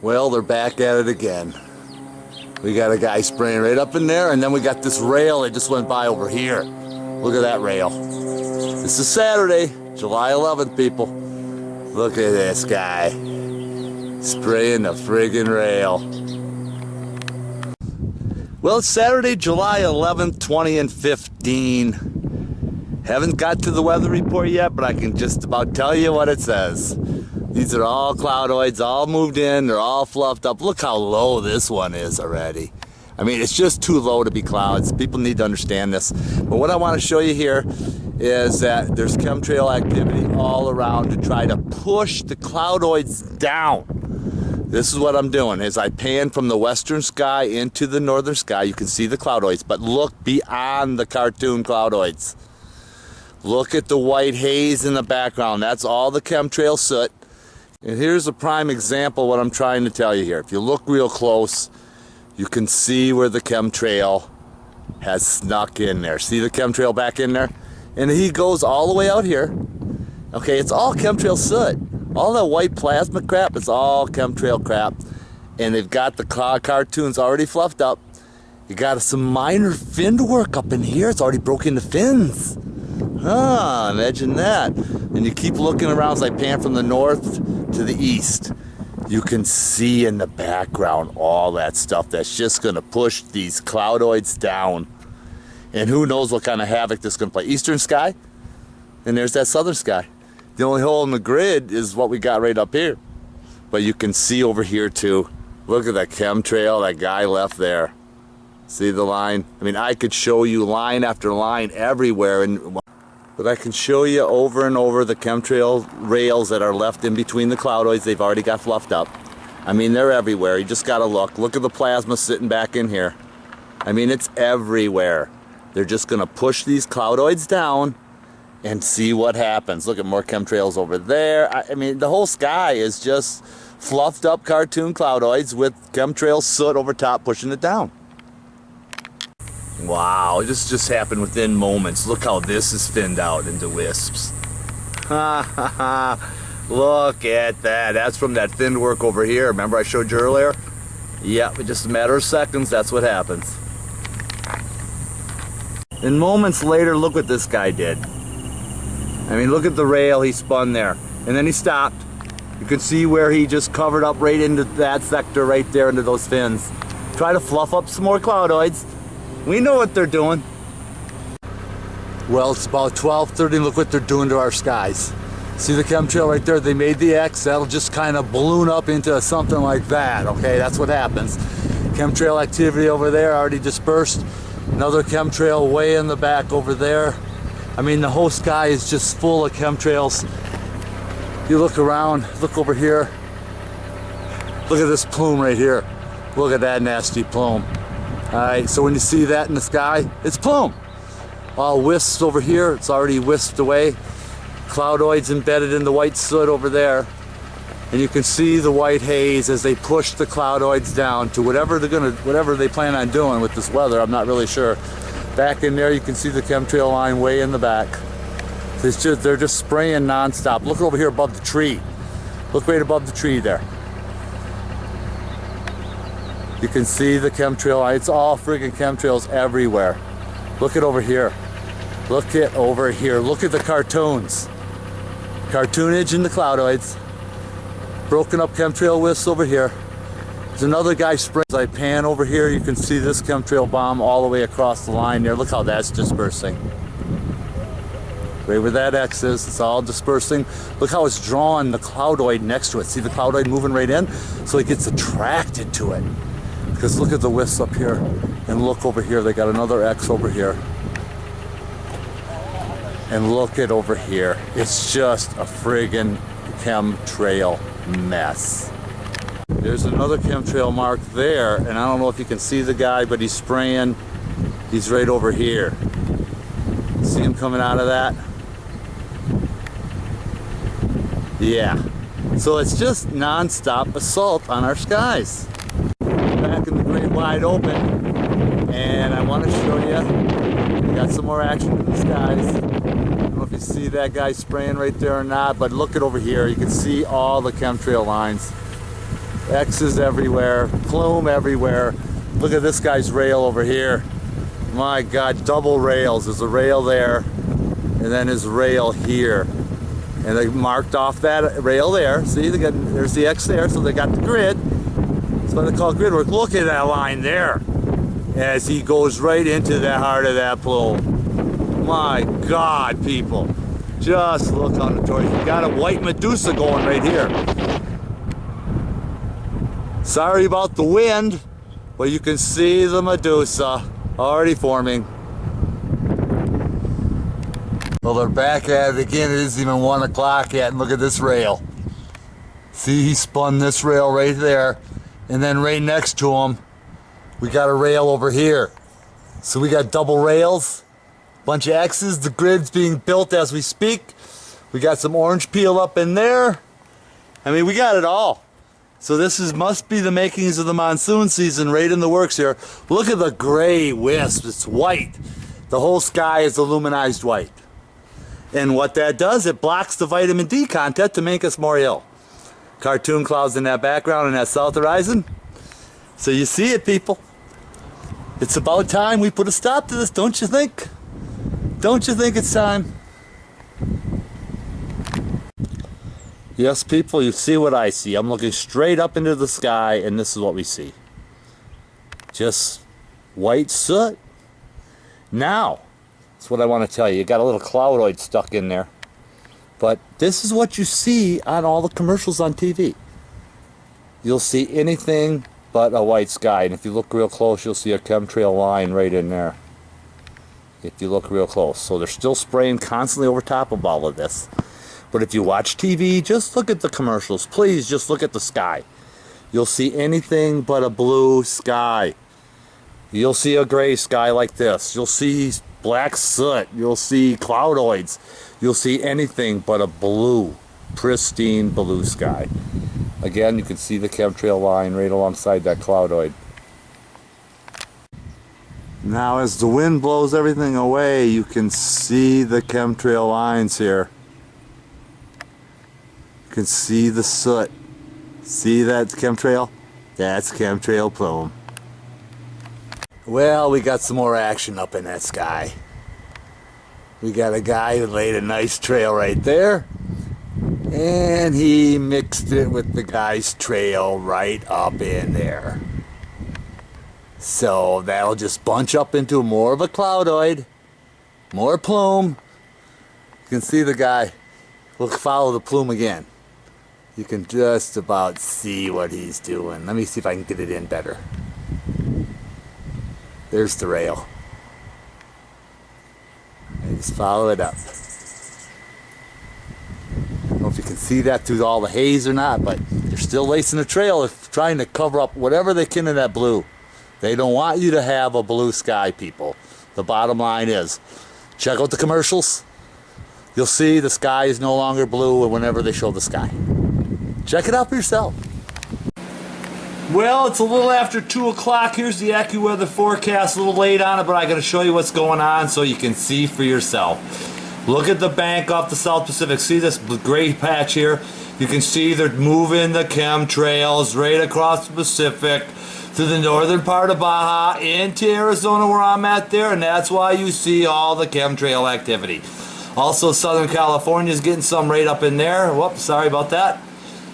Well, they're back at it again. We got a guy spraying right up in there, and then we got this rail that just went by over here. Look at that rail. This is Saturday, July 11th, people. Look at this guy spraying the friggin' rail. Well, it's Saturday, July 11th, 2015. Haven't got to the weather report yet, but I can just about tell you what it says. These are all cloudoids, all moved in, they're all fluffed up. Look how low this one is already. I mean, it's just too low to be clouds. People need to understand this. But what I want to show you here is that there's chemtrail activity all around to try to push the cloudoids down. This is what I'm doing, is I pan from the western sky into the northern sky. You can see the cloudoids, but look beyond the cartoon cloudoids. Look at the white haze in the background. That's all the chemtrail soot. And here's a prime example of what I'm trying to tell you here. If you look real close, you can see where the chemtrail has snuck in there. See the chemtrail back in there? And he goes all the way out here. Okay, it's all chemtrail soot. All that white plasma crap, it's all chemtrail crap. And they've got the cartoons already fluffed up. You got some minor fin work up in here. It's already broken the fins. Imagine that. And you keep looking around as I pan from the north to the east. You can see in the background all that stuff that's just going to push these cloudoids down. And who knows what kind of havoc this is going to play. Eastern sky, and there's that southern sky. The only hole in the grid is what we got right up here. But you can see over here too. Look at that chemtrail that guy left there. See the line? I mean, I could show you line after line everywhere, but I can show you over and over the chemtrail rails that are left in between the cloudoids. They've already got fluffed up. I mean, they're everywhere. You just gotta look. Look at the plasma sitting back in here. I mean, it's everywhere. They're just gonna push these cloudoids down and see what happens. Look at more chemtrails over there. I mean, the whole sky is just fluffed up cartoon cloudoids with chemtrail soot over top pushing it down. Wow, this just happened within moments. Look how this is thinned out into wisps. Look at that. That's from that thinned work over here. Remember I showed you earlier? Yep, in just a matter of seconds, that's what happens. And moments later, look what this guy did. I mean, look at the rail he spun there. And then he stopped. You can see where he just covered up right into that sector right there, into those fins. Try to fluff up some more cloudoids. We know what they're doing. Well, it's about 12:30. Look what they're doing to our skies. See the chemtrail right there? They made the X. That'll just kind of balloon up into something like that. Okay, that's what happens. Chemtrail activity over there already dispersed. Another chemtrail way in the back over there. I mean, the whole sky is just full of chemtrails. You look around, look over here. Look at this plume right here. Look at that nasty plume. Alright, so when you see that in the sky, it's plume. All wisps over here, it's already wisped away. Cloudoids embedded in the white soot over there. And you can see the white haze as they push the cloudoids down to whatever they plan on doing with this weather. I'm not really sure. Back in there, you can see the chemtrail line way in the back. They're just spraying nonstop. Look over here above the tree. Look right above the tree there. You can see the chemtrail. It's all friggin' chemtrails everywhere. Look at over here. Look at over here. Look at the cartoons. Cartoonage in the cloudoids. Broken up chemtrail wisps over here. There's another guy spraying. As I pan over here, you can see this chemtrail bomb all the way across the line there. Look how that's dispersing. Right where that X is, it's all dispersing. Look how it's drawing the cloudoid next to it. See the cloudoid moving right in? So it gets attracted to it. Because look at the wisps up here, and look over here, they got another X over here. And look at over here. It's just a friggin' chemtrail mess. There's another chemtrail mark there, and I don't know if you can see the guy, but he's spraying. He's right over here. See him coming out of that? Yeah. So it's just non-stop assault on our skies. Back in the great wide open, and I want to show you, we got some more action in the skies. I don't know if you see that guy spraying right there or not, but look at over here. You can see all the chemtrail lines X's everywhere, plume everywhere. Look at this guy's rail over here. My God, double rails. There's a rail there, and then his rail here. And they marked off that rail there. See, there's the X there, so they got the grid. That's what they call grid work. Look at that line there as he goes right into the heart of that plume. My God, people. Just look on the toy. You got a white Medusa going right here. Sorry about the wind, but you can see the Medusa already forming. Well, they're back at it again. It isn't even 1 o'clock yet, and look at this rail. See, he spun this rail right there, and then right next to him, we got a rail over here. So we got double rails, bunch of X's. The grid's being built as we speak. We got some orange peel up in there. I mean, we got it all. So this must be the makings of the monsoon season right in the works here. Look at the gray wisp. It's white. The whole sky is aluminized white. And what that does, it blocks the vitamin D content to make us more ill. Cartoon clouds in that background and that south horizon. So you see it, people. It's about time we put a stop to this, don't you think? Don't you think it's time? Yes, people, you see what I see. I'm looking straight up into the sky, and this is what we see. Just white soot. Now, that's what I want to tell you. You got a little cloudoid stuck in there. But this is what you see on all the commercials on TV. You'll see anything but a white sky. And if you look real close, you'll see a chemtrail line right in there. If you look real close. So they're still spraying constantly over top of all of this. But if you watch TV, just look at the commercials. Please, just look at the sky. You'll see anything but a blue sky. You'll see a gray sky like this. You'll see black soot. You'll see cloudoids. You'll see anything but a blue, pristine blue sky. Again, you can see the chemtrail line right alongside that cloudoid. Now, as the wind blows everything away, you can see the chemtrail lines here. You can see the soot. See that chemtrail? That's chemtrail plume. Well, we got some more action up in that sky. We got a guy who laid a nice trail right there, and he mixed it with the guy's trail right up in there. So that'll just bunch up into more of a cloudoid, more plume. You can see the guy. We'll follow the plume again. You can just about see what he's doing. Let me see if I can get it in better. There's the rail. And just follow it up. I don't know if you can see that through all the haze or not, but they're still lacing the trail, trying to cover up whatever they can in that blue. They don't want you to have a blue sky, people. The bottom line is, check out the commercials. You'll see the sky is no longer blue whenever they show the sky. Check it out for yourself. Well, it's a little after 2 o'clock. Here's the AccuWeather forecast. A little late on it, but I'm going to show you what's going on so you can see for yourself. Look at the bank off the South Pacific. See this gray patch here? You can see they're moving the chemtrails right across the Pacific to the northern part of Baja into Arizona where I'm at there, and that's why you see all the chemtrail activity. Also, Southern California is getting some right up in there. Whoops, sorry about that.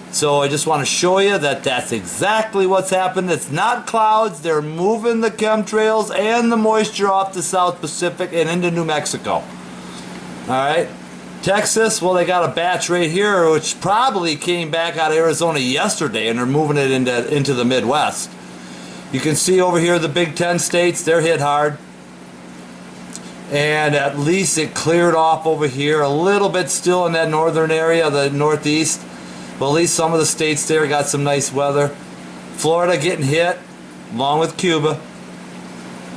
So I just want to show you that that's exactly what's happening. It's not clouds. They're moving the chemtrails and the moisture off the South Pacific and into New Mexico. Alright. Texas, well, they got a batch right here which probably came back out of Arizona yesterday, and they're moving it into the Midwest. You can see over here the Big Ten states, they're hit hard. And at least it cleared off over here. A little bit still in that northern area, the Northeast. But at least some of the states there got some nice weather. Florida getting hit, along with Cuba.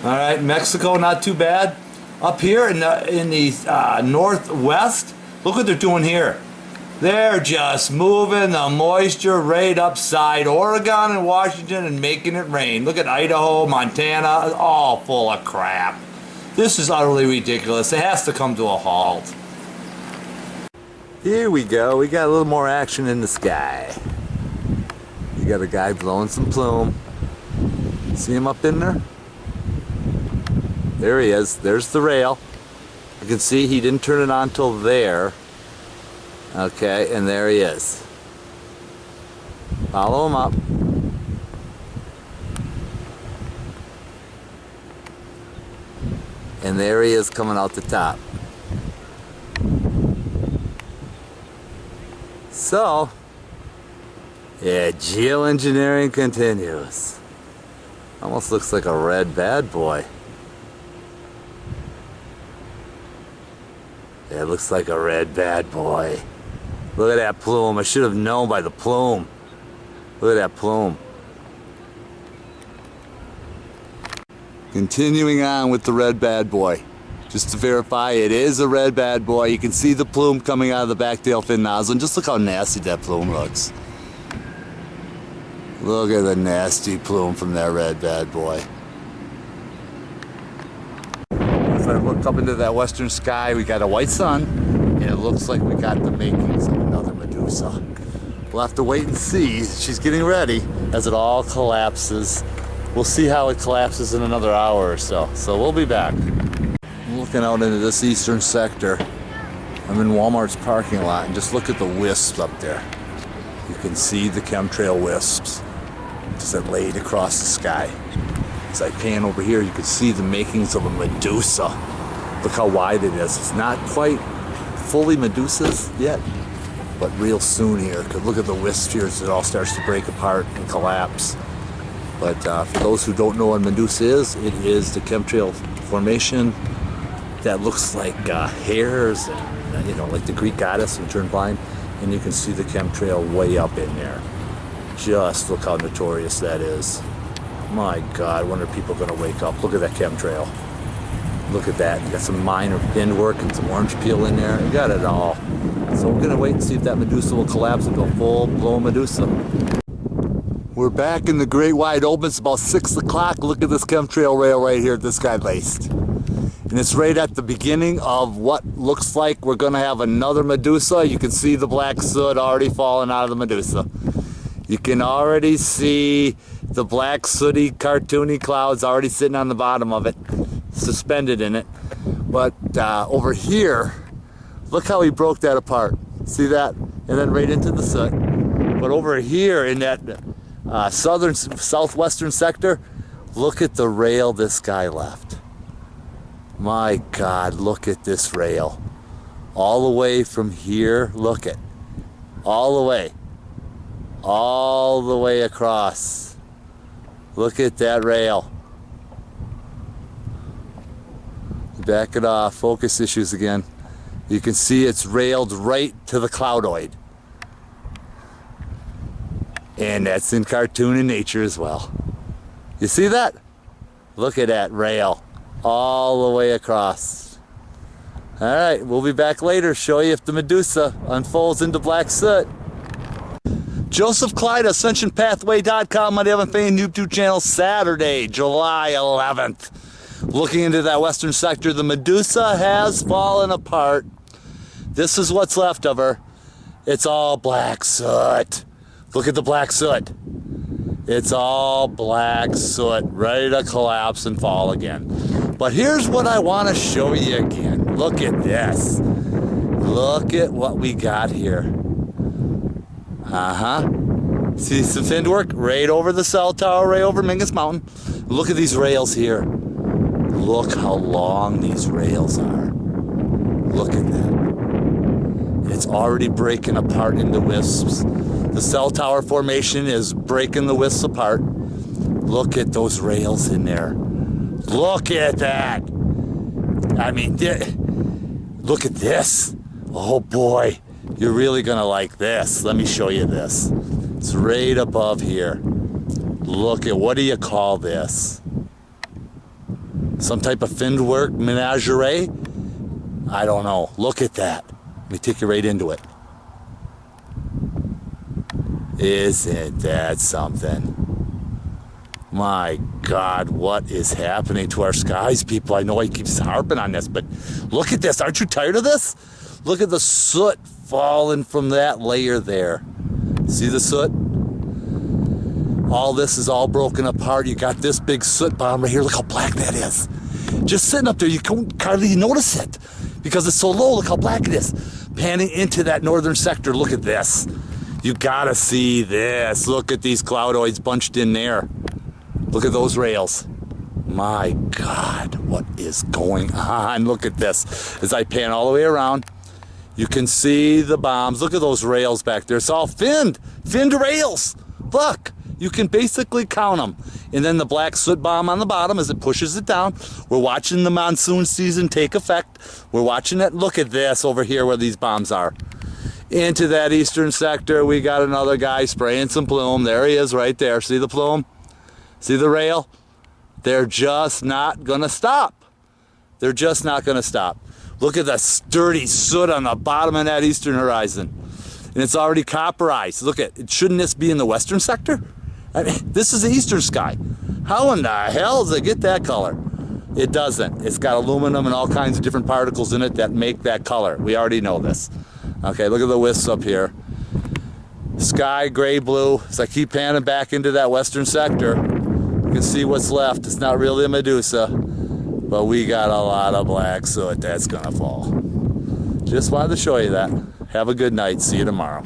Alright, Mexico not too bad. Up here in the northwest, look what they're doing here. They're just moving the moisture right upside Oregon and Washington and making it rain. Look at Idaho, Montana, all full of crap. This is utterly ridiculous. It has to come to a halt. Here we go. We got a little more action in the sky. You got a guy blowing some plume. See him up in there? There he is. There's the rail. You can see he didn't turn it on till there. Okay, and there he is. Follow him up. And there he is coming out the top. So, yeah, geoengineering continues. Almost looks like a red bad boy. Yeah, it looks like a red bad boy. Look at that plume. I should have known by the plume. Look at that plume. Continuing on with the red bad boy. Just to verify, it is a red bad boy. You can see the plume coming out of the back tail fin nozzle. And just look how nasty that plume looks. Look at the nasty plume from that red bad boy. If I look up into that western sky, we got a white sun. And it looks like we got the makings of another Medusa. We'll have to wait and see. She's getting ready as it all collapses. We'll see how it collapses in another hour or so. So we'll be back. I'm looking out into this eastern sector. I'm in Walmart's parking lot and just look at the wisps up there. You can see the chemtrail wisps just laid across the sky. As I pan over here, you can see the makings of a Medusa. Look how wide it is. It's not quite fully Medusas yet, but real soon here. Because look at the wisps here as it all starts to break apart and collapse. But for those who don't know what Medusa is, it is the chemtrail formation that looks like hairs, and you know, like the Greek goddess who turned blind. And you can see the chemtrail way up in there. Just look how notorious that is. My God, when are people going to wake up? Look at that chemtrail. Look at that. You got some minor fin work and some orange peel in there. You got it all. So we're going to wait and see if that Medusa will collapse into a full-blown Medusa. We're back in the great wide open. It's about 6 o'clock. Look at this chemtrail rail right here this guy laced. And it's right at the beginning of what looks like we're going to have another Medusa. You can see the black soot already falling out of the Medusa. You can already see the black sooty cartoony clouds already sitting on the bottom of it, suspended in it. But over here, look how he broke that apart. See that? And then right into the soot. But over here in that southwestern sector, look at the rail this guy left. My God, look at this rail. All the way from here, look it. All the way. All the way across. Look at that rail. Back it off, focus issues again. You can see it's railed right to the cloudoid. And that's in cartoon and nature as well. You see that? Look at that rail. All the way across. Alright, we'll be back later, show you if the Medusa unfolds into black soot. Joseph Clyde, AscensionPathway.com, my Evan Fain YouTube channel, Saturday, July 11th. Looking into that western sector, the Medusa has fallen apart. This is what's left of her. It's all black soot. Look at the black soot. It's all black soot, ready to collapse and fall again. But here's what I want to show you again. Look at this. Look at what we got here. See some fin work right over the cell tower, right over Mingus Mountain. Look at these rails here. Look how long these rails are. Look at that. It's already breaking apart into wisps. The cell tower formation is breaking the wisps apart. Look at those rails in there. Look at that. I mean, look at this. Oh boy, you're really gonna like this. Let me show you this. It's right above here. Look at, what do you call this? Some type of fin work menagerie? I don't know. Look at that. Let me take you right into it. Isn't that something? My God, what is happening to our skies, people? I know I keep harping on this, but look at this. Aren't you tired of this? Look at the soot falling from that layer there. See the soot? All this is all broken apart. You got this big soot bomb right here. Look how black that is. Just sitting up there, you can't hardly notice it because it's so low. Look how black it is. Panning into that northern sector, look at this. You gotta see this. Look at these cloudoids bunched in there. Look at those rails. My God, what is going on? Look at this. As I pan all the way around, you can see the bombs. Look at those rails back there. It's all finned rails. Look, you can basically count them. And then the black soot bomb on the bottom as it pushes it down. We're watching the monsoon season take effect. We're watching it. Look at this over here where these bombs are. Into that eastern sector, we got another guy spraying some plume. There he is right there. See the plume? See the rail? They're just not going to stop. They're just not going to stop. Look at the sturdy soot on the bottom of that eastern horizon. And it's already copperized. Look at it. Shouldn't this be in the western sector? I mean, this is the eastern sky. How in the hell does it get that color? It doesn't. It's got aluminum and all kinds of different particles in it that make that color. We already know this. Okay, look at the wisps up here. Sky, gray, blue. As I keep panning back into that western sector, you can see what's left. It's not really a Medusa, but we got a lot of black soot that's gonna fall. Just wanted to show you that. Have a good night. See you tomorrow.